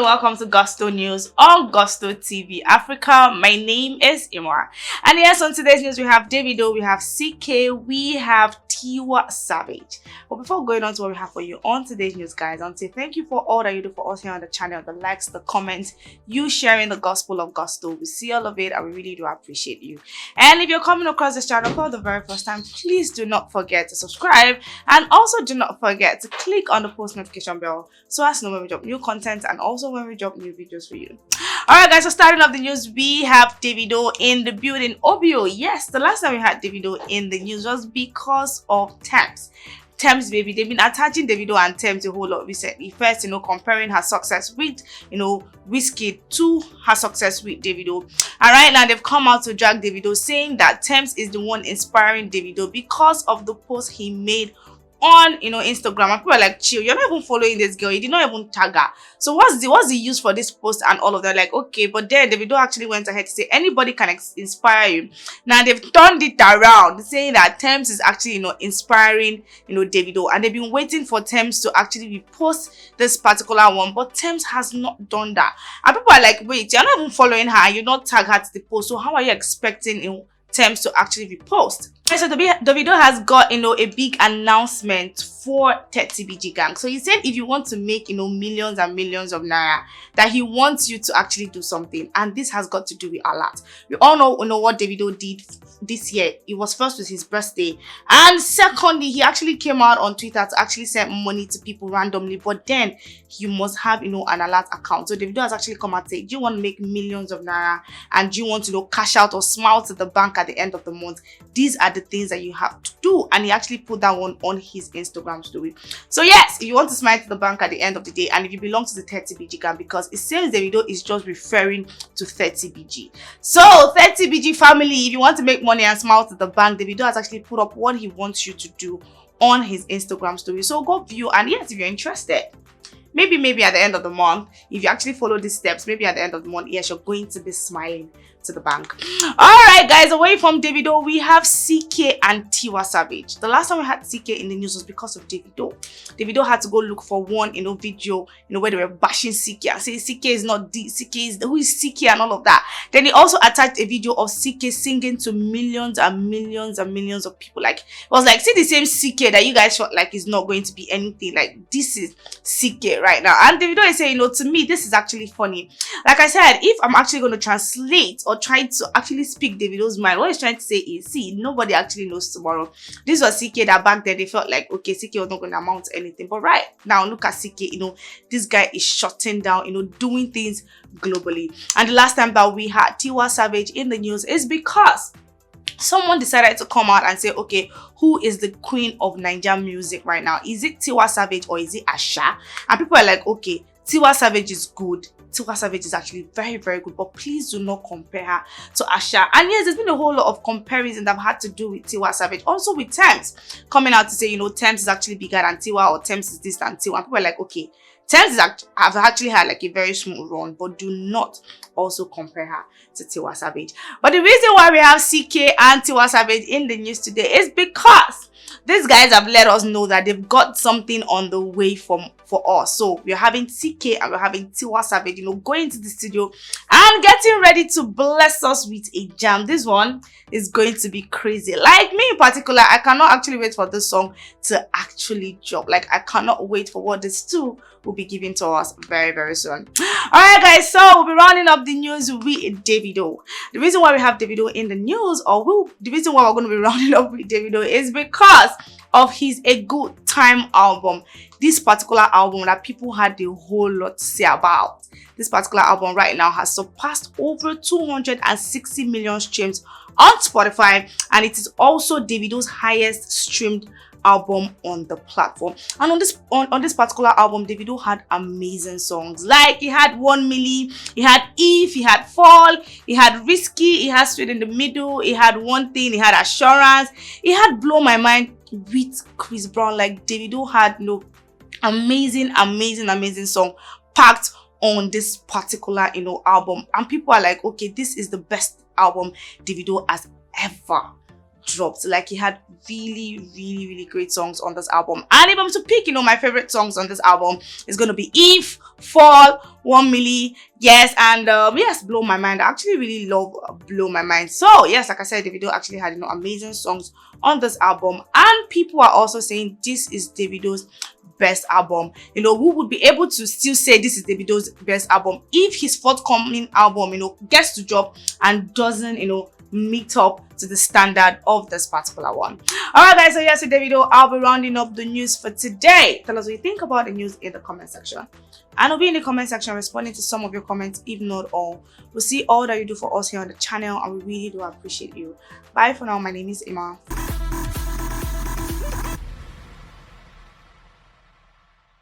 welcome to Gusto News on Gusto TV Africa. My name is Imora. And yes, on today's news, we have Davido, we have Ckay, we have Tiwa Savage. But before going on to what we have for you on today's news, guys, I want to say thank you for all that you do for us here on the channel, the likes, the comments, you sharing the gospel of Gusto. We see all of it and we really do appreciate you. And if you're coming across this channel for the very first time, please do not forget to subscribe and also do not forget to click on the post notification bell so as to know when we drop new content and also when we drop new videos for you. Alright guys, so starting off the news, we have Davido in the building. Obio, yes, the last time we had Davido in the news was because of Thames, baby. They've been attaching Davido and Thames a whole lot recently. First, comparing her success with, Whiskey to her success with Davido. And right now, they've come out to drag Davido, saying that Thames is the one inspiring Davido because of the post he made on Instagram. And people are like, chill, you're not even following this girl, you did not even tag her, so what's the use for this post and all of that? Like, okay, but then Davido actually went ahead to say anybody can inspire you. Now they've turned it around, saying that Thames is actually inspiring Davido, and they've been waiting for Thames to actually repost this particular one, but Thames has not done that. And people are like, wait, you're not even following her, you're not tagged her to the post, so how are you expecting Thames to actually repost? And so Davido has got a big announcement for 30BG gang. So he said if you want to make millions and millions of naira, that he wants you to actually do something, and this has got to do with a lot. We all know what Davido did this year. It was first with his birthday, and secondly he actually came out on Twitter to actually send money to people randomly, but then you must have an alert account. So Davido has actually come out and said, do you want to make millions of naira and do you want to cash out or smile to the bank at the end of the month? These are the things that you have to do, and he actually put that one on his Instagram story. So yes, if you want to smile to the bank at the end of the day, and if you belong to the 30BG gang, because it says Davido is just referring to 30BG. So 30BG family, if you want to make money and smile to the bank, Davido has actually put up what he wants you to do on his Instagram story. So go view, and yes, if you're interested, maybe at the end of the month, if you actually follow these steps, maybe at the end of the month, yes, you're going to be smiling to the bank. All right guys, away from Davido, we have Ckay and Tiwa Savage. The last time we had Ckay in the news was because of Davido. Davido had to go look for one video where they were bashing Ckay and saying Ckay is not this, Ckay is who is Ckay and all of that. Then he also attached a video of Ckay singing to millions and millions and millions of people. Like, it was like, see the same Ckay that you guys felt like is not going to be anything, like this is Ckay right now. And Davido is saying, to me this is actually funny. Like I said, if I'm actually going to translate or trying to actually speak Davido's mind, what he's trying to say is, see, nobody actually knows tomorrow. This was Ckay that back then they felt like, okay, Ckay was not going to amount to anything, but right now look at Ckay, this guy is shutting down, doing things globally. And the last time that we had Tiwa Savage in the news is because someone decided to come out and say, okay, who is the queen of Nigerian music right now? Is it Tiwa Savage or is it Asha? And people are like, okay, Tiwa Savage is good. Tiwa Savage is actually very, very good, but please do not compare her to Asha. And yes, there's been a whole lot of comparison that have had to do with Tiwa Savage, also with Thames coming out to say, Thames is actually bigger than Tiwa, or Thames is this than Tiwa. And people are like, okay, Thames have actually had like a very smooth run, but do not also compare her to Tiwa Savage. But the reason why we have Ckay and Tiwa Savage in the news today is because these guys have let us know that they've got something on the way for us. So we're having Ckay and we're having Tiwa Savage, going to the studio and getting ready to bless us with a jam. This one is going to be crazy. Like me in particular, I cannot actually wait for this song to actually drop. Like, I cannot wait for what these two will be giving to us very, very soon. Alright guys, so we'll be rounding up the news with Davido. The reason why we have Davido in the news, the reason why we're going to be rounding up with Davido is because of his A Good Time album. This particular album that people had a whole lot to say about. This particular album right now has surpassed over 260 million streams on Spotify, and it is also Davido's highest streamed album on the platform. And on this particular album, Davido had amazing songs. Like, he had 1 Milli, he had If, he had Fall, he had Risky, he had Straight in the Middle, he had One Thing, he had Assurance, he had Blow My Mind with Chris Brown. Like, Davido had amazing song packed on this particular album, and people are like, okay, this is the best album Davido has ever dropped. Like, he had really great songs on this album. And if I'm to pick, my favorite songs on this album is gonna be If, Fall, 1 Milli, yes, and yes, Blow My Mind. I actually really love Blow My Mind. So yes, like I said, Davido actually had amazing songs on this album, and people are also saying this is Davido's best album. Who would be able to still say this is Davido's best album if his forthcoming album gets to drop and doesn't meet up to the standard of this particular one? All right, guys, so yes, with Davido, I'll be rounding up the news for today. Tell us what you think about the news in the comment section, and I'll be in the comment section responding to some of your comments, if not all. We'll see all that you do for us here on the channel, and we really do appreciate you. Bye for now. My name is Emma.